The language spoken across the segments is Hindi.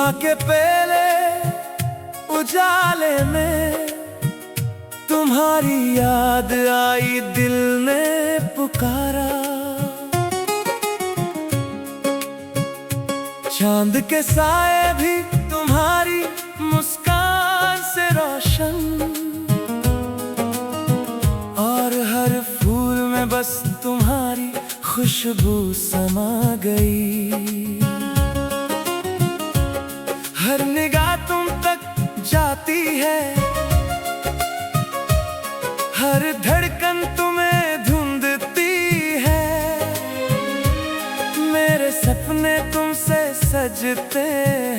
सुबह के पहले उजाले में तुम्हारी याद आई, दिल ने पुकारा। चांद के साए भी तुम्हारी मुस्कान से रोशन, और हर फूल में बस तुम्हारी खुशबू समा गई। हर निगाह तुम तक जाती है, हर धड़कन तुम्हें ढूंढती है। मेरे सपने तुमसे सजते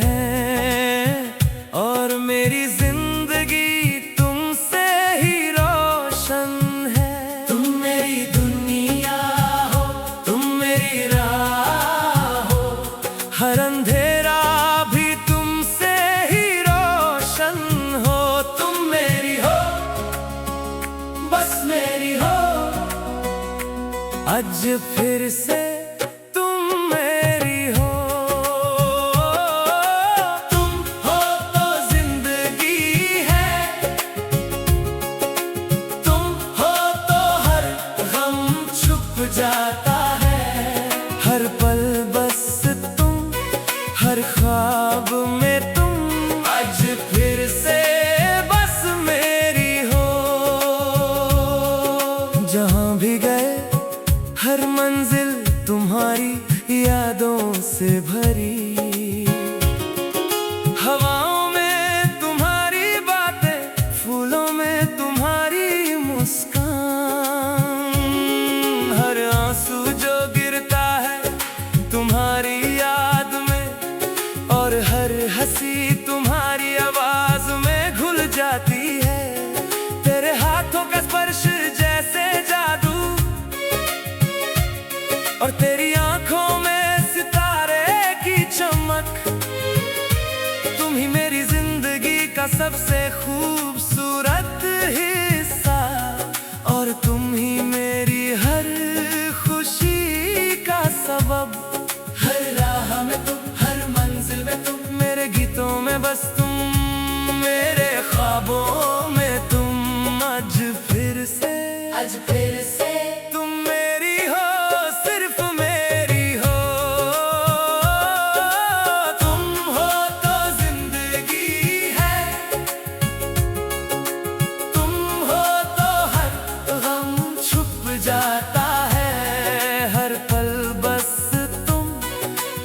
हैं, और मेरी जिंदगी तुमसे ही रोशन है। तुम मेरी दुनिया हो, तुम मेरी राह हो, हर अंधेरा भी तुमसे ही रोशन हो। तुम मेरी हो, बस मेरी हो, आज फिर से तुम मेरी हो। तुम हो तो जिंदगी है, तुम हो तो हर गम छुप जाता है। हर पल बस तुम, हर ख्वाब में तुम, आज फिर से बस मेरी हो। जहाँ भी गए हर मंजिल तुम्हारी यादों से भरी। हवाओं में तुम्हारी बातें, फूलों में तुम्हारी मुस्कान। हर आंसू जो गिरता है तुम्हारी याद में, और हर हंसी तुम्हारी आवाज में घुल जाती है। तेरे हाथों का स्पर्श जैसे जादू, और तेरी आंखों में सितारे की चमक। तुम ही मेरी जिंदगी का सबसे खूबसूरत हिस्सा, और तुम ही मेरी हर खुशी का सबब। हर राह में तुम, हर मंजिल में तुम, मेरे गीतों में बस तुम, मेरे ख्वाबों में तुम। आज फिर से तुम मेरी हो, सिर्फ मेरी हो। तुम हो तो जिंदगी है, तुम हो तो हर गम छुप जाता है। हर पल बस तुम,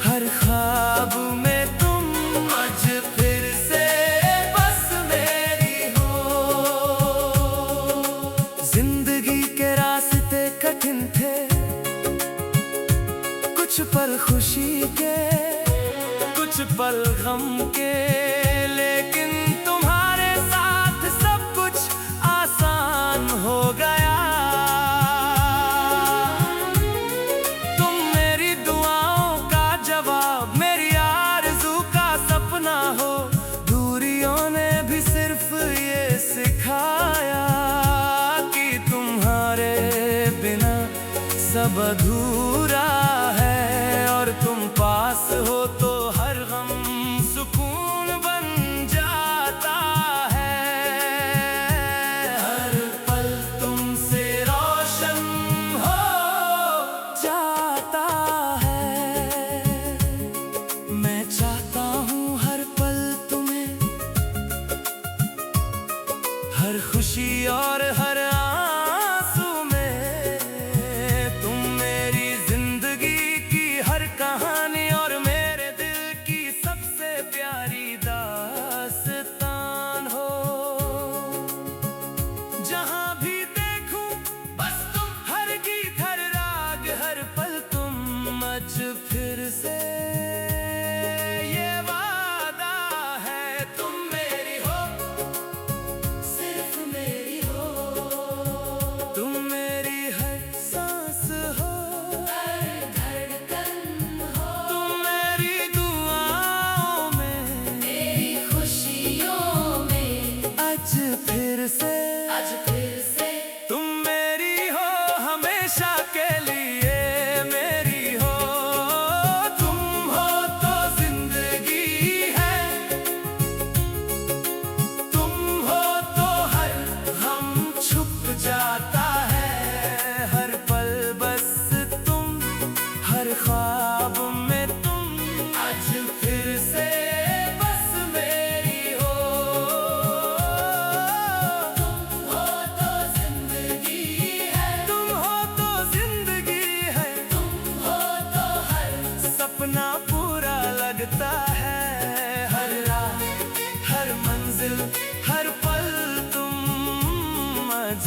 हर ख्वाब में तुम, आज फिर से बस मेरी हो। जिंदगी के रास्ते कठिन थे, कुछ पल खुशी के, कुछ पल गम के, लेकिन तुम्हारे साथ सब कुछ आसान हो गया। तुम मेरी दुआओं का जवाब, मेरी आरज़ू का सपना हो। दूरियों ने भी सिर्फ ये सिखाया कि तुम्हारे बिना सब अधूरा है, और तुम पास हो तो हर गम सुकून बन जाता है। हर पल तुमसे रोशन हो जाता है। मैं चाहता हूँ हर पल तुम्हें, हर खुशी और हर आंसू में तुम मेरे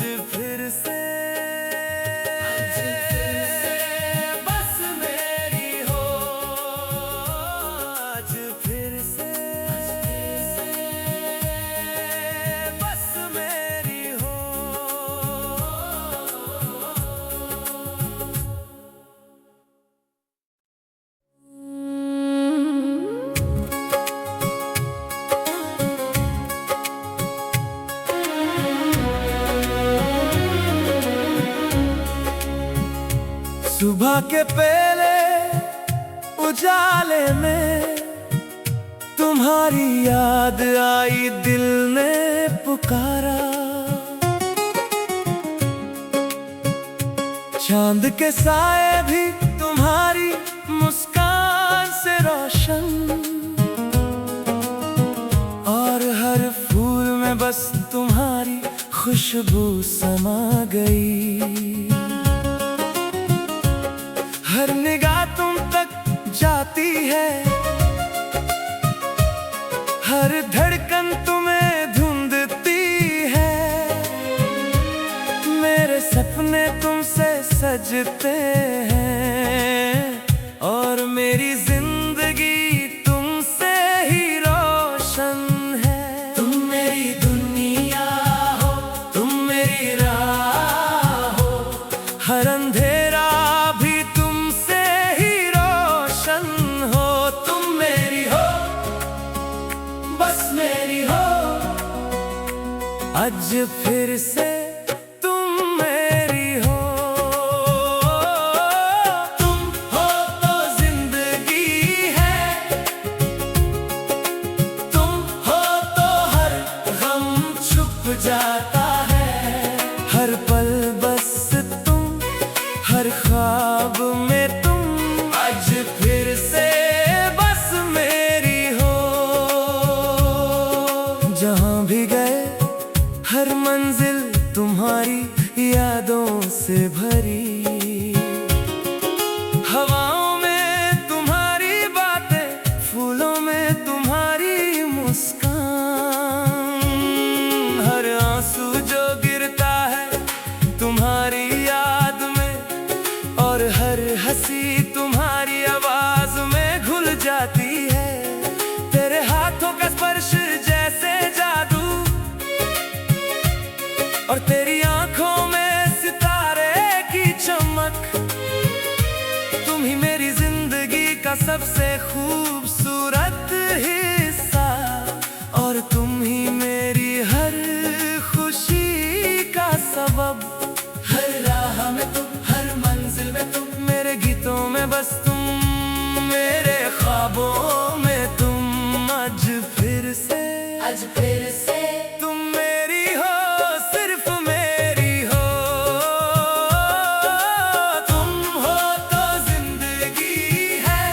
फिर से बस मेरी हो, आज फिर से बस मेरी हो। सुबह के पहले उजाले में तुम्हारी याद आई, दिल ने पुकारा। चांद के साए भी तुम्हारी मुस्कान से रोशन, और हर फूल में बस तुम्हारी खुशबू समा गई। हर निगाह तुम तक जाती है, हर धड़कन तुम्हें ढूंढती है। मेरे सपने तुमसे सजते हैं, और मेरी जिंदगी तुमसे ही रोशन है। तुम मेरी दुनिया हो, तुम मेरी राह हो, हर अंधेरा आज फिर से तुम मेरी हो। तुम हो तो जिंदगी है, तुम हो तो हर गम छुप जाता है। हर पल बस तुम, हर ख्वाब में तुम, आज फिर से बस मेरी हो। जहाँ भी गए हर मंजिल तुम्हारी यादों से भरी। हवाओं में तुम्हारी बातें, फूलों में तुम्हारी मुस्कान। हर आंसू जो गिरता है तुम्हारी याद में, और हर हंसी तुम्हारी आवाज में घुल जाती है। तेरे हाथों का स्पर्श जैसे जादू, और तेरी आंखों में सितारे की चमक। तुम ही मेरी जिंदगी का सबसे खूबसूरत हिस्सा, और तुम ही मेरी हर खुशी का सबब। हर राह में तुम, हर मंजिल में तुम, मेरे गीतों में बस तुम, मेरे ख्वाबों में तुम। आज फिर से तुम मेरी हो, सिर्फ मेरी हो। तुम हो तो जिंदगी है,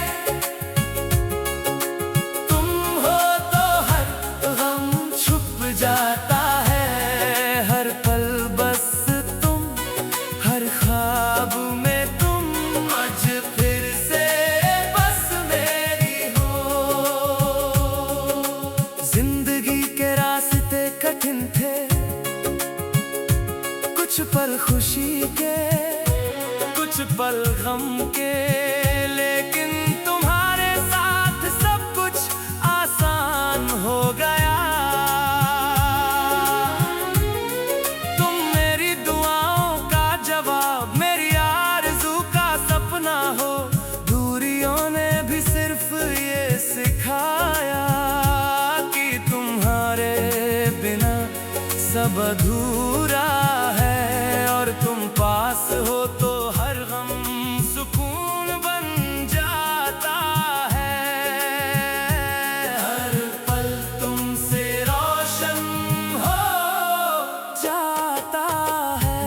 तुम हो तो हर गम छुप जाता है। हर पल बस तुम, हर ख्वाब में तुम। आज फिर से बस मेरी हो। जिंदगी के रास्ते कठिन थे, कुछ पल खुशी के, कुछ पल गम के, लेकिन तुम्हारे साथ सब कुछ आसान हो गया। तुम मेरी दुआओं का जवाब, मेरी आरज़ू का सपना हो। दूरियों ने भी सिर्फ ये सिखाया कि तुम्हारे बिना सब अधूरा है। और तुम पास हो तो हर गम सुकून बन जाता है। हर पल तुमसे रोशन हो जाता है।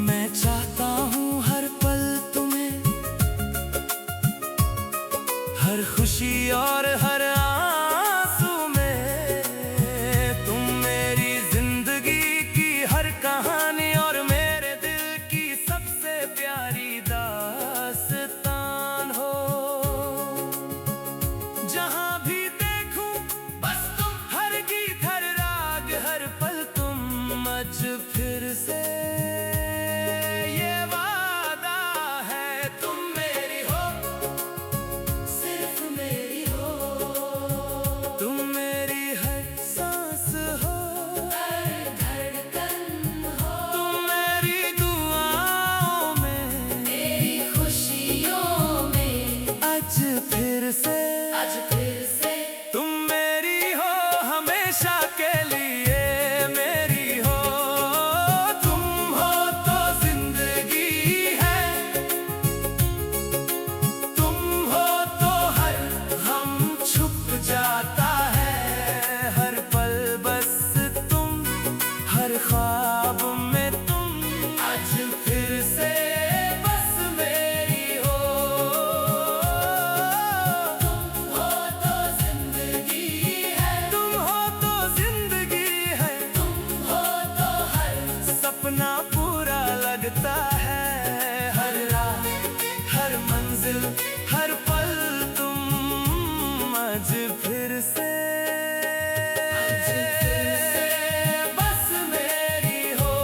मैं चाहता हूँ हर पल तुम्हें, हर खुशी और हर आंसू में तुम मेरी हमेशा के लिए मेरी हो। तुम हो तो जिंदगी है, तुम हो तो हर गम छुप जाता है। हर पल बस तुम, हर ख्वाब में तुम, आज फिर से बस मेरी हो। तुम हो तो जिंदगी है, तुम हो तो जिंदगी है, तुम हो तो हर सपना पूरा लगता है। हर राह, हर मंजिल, हर पल तुम, आज फिर से बस मेरी हो।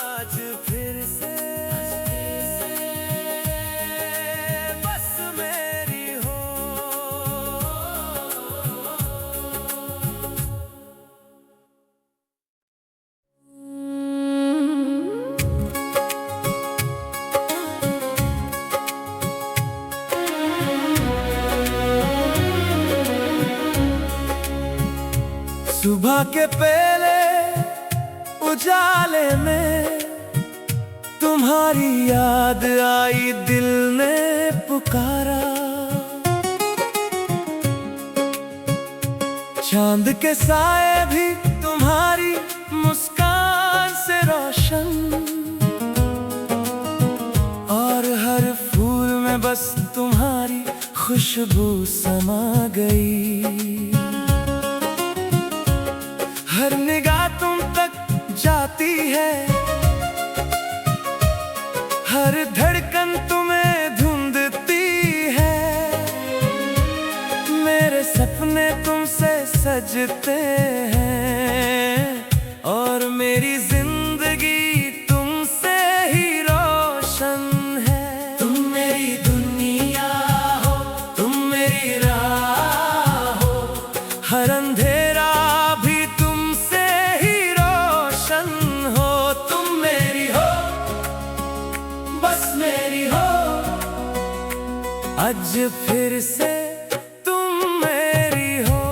आज फिर से बस मेरी हो। सुबह के पहले उजाले में तुम्हारी याद आई, दिल ने पुकारा। चांद के साए भी तुम्हारी मुस्कान से रोशन, और हर फूल में बस तुम्हारी खुशबू समा गई। हर निगाह तुम तक जाती है, हर धड़कन तुम्हें ढूंढती है। मेरे सपने तुमसे सजते हैं, और मेरी जिंदगी तुमसे ही रोशन है। तुम मेरी दुनिया हो, तुम मेरी राह हो, हर अंधेरा भी तुमसे ही रोशन हो। तुम मेरी हो, बस मेरी हो, आज फिर से तुम मेरी हो।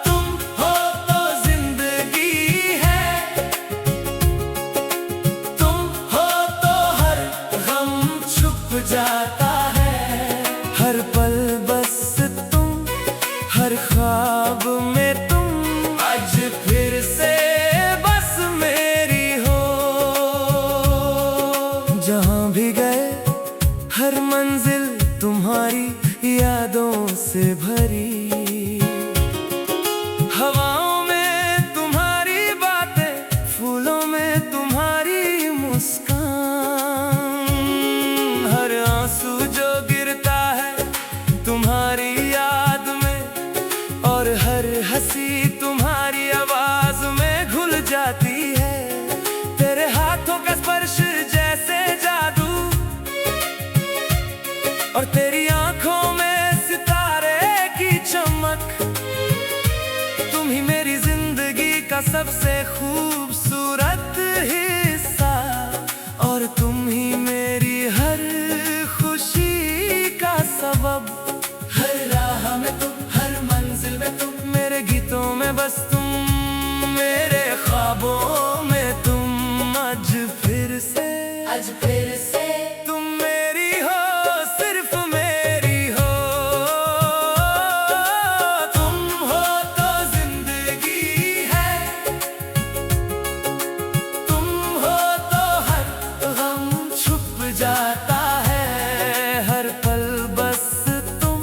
तुम हो तो जिंदगी है, तुम हो तो हर गम छुप जाता है। हर पल बस तुम, हर ख्वाब में तुम, आज फिर से बस मेरी हो। जहां भी गए हर मंजिल तुम्हारी यादों से भरी। हवाओं में तुम्हारी बातें, फूलों में तुम्हारी मुस्कान, हर आंसू जो गिरता है तुम्हारी याद में, और हर हंसी तुम्हारी आवाज में घुल जाती है। तेरे हाथों का स्पर्श जैसे जादू, और तेरी आंखों में सितारे की चमक। तुम ही मेरी जिंदगी का सबसे खूबसूरत हिस्सा, और तुम ही मेरी हर खुशी का सबब। हर राह में तुम, हर मंजिल में तुम, मेरे गीतों में बस तुम, मेरे ख्वाबों में तुम, आज फिर से तुम मेरी हो, सिर्फ मेरी हो। तुम हो तो जिंदगी है, तुम हो तो हर गम छुप जाता है। हर पल बस तुम,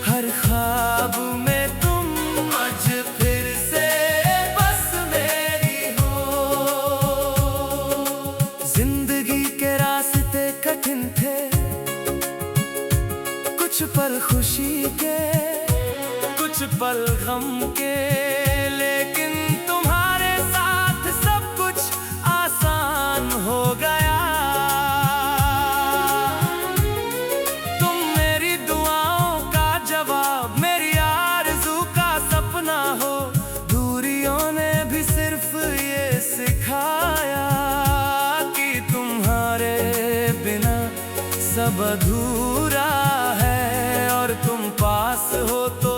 हर ख्वाब में तुम, आज फिर से बस मेरी हो। जिंदगी के रास्ते कठिन थे, कुछ पल खुशी के, कुछ पल गम के, लेकिन तुम्हारे साथ सब कुछ आसान हो गया। तुम मेरी दुआओं का जवाब, मेरी आरज़ू का सपना हो। दूरियों ने भी सिर्फ ये सिखाया कि तुम्हारे बिना सब अधूरा है, और तुम पास हो तो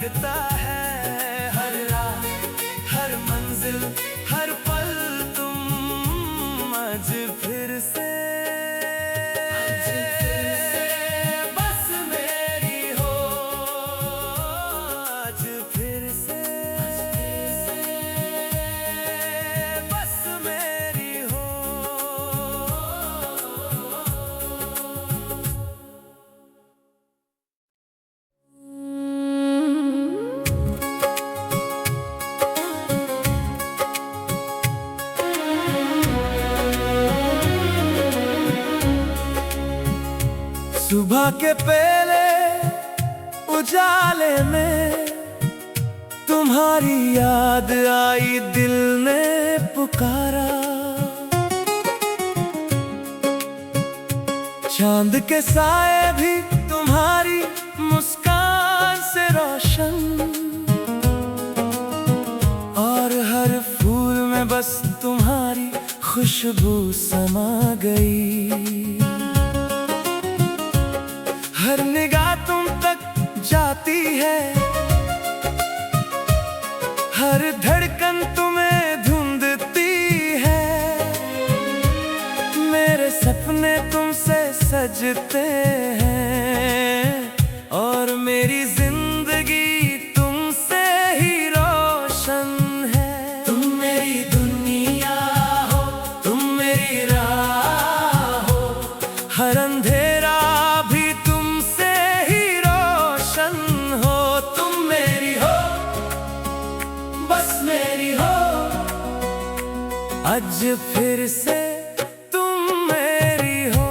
लगता है। हर राह, हर मंजिल, हर पल तुम आज फिर से बस मेरी हो। आज फिर से बस मेरी हो। सुबह के पहले उजाले में तुम्हारी याद आई, दिल ने पुकारा। चांद के साए भी तुम्हारी मुस्कान से रोशन, और हर फूल में बस तुम्हारी खुशबू समा गई। हर निगाह तुम तक जाती है, हर धड़कन तुम्हें ढूंढती है। मेरे सपने तुमसे सजते हैं, और मेरी जिंदगी तुमसे ही रोशन है। तुम मेरी दुनिया हो, तुम मेरी राह हो, हर अंधेरा आज फिर से तुम मेरी हो।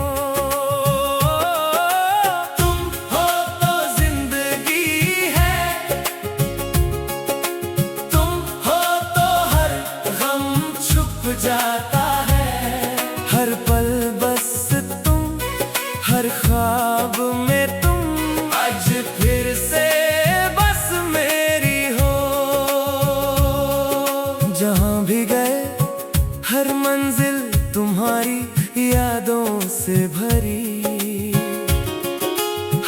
तुम हो तो जिंदगी है, तुम हो तो हर गम छुप जाता है। हर पल बस तुम, हर ख्वाब में तुम आज फिर से बस मेरी हो। जहाँ भी गए हर मंजिल तुम्हारी यादों से भरी।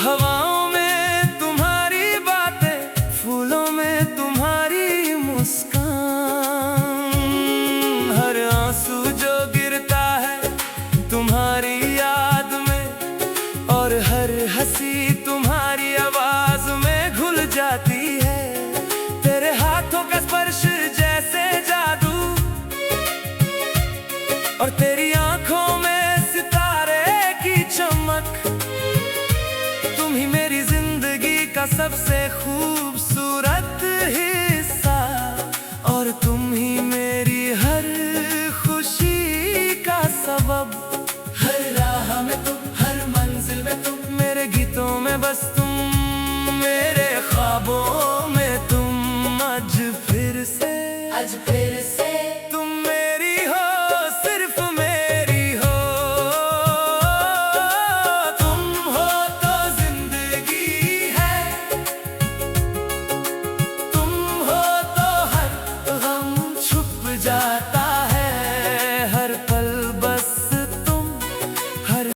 हवाओं में तुम्हारी बातें, फूलों में तुम्हारी मुस्कान। हर आंसू जो गिरता है तुम्हारी याद में, और हर हंसी तुम्हारी आवाज में घुल जाती है। तेरे हाथों का स्पर्श जैसे जादू, और तेरी आंखों में सितारे की चमक। तुम ही मेरी जिंदगी का सबसे खूबसूरत हिस्सा, और तुम ही मेरी हर खुशी का सबब। हर राह में तुम, हर मंजिल में तुम, मेरे गीतों में बस तुम, मेरे ख्वाबों में तुम। आज फिर से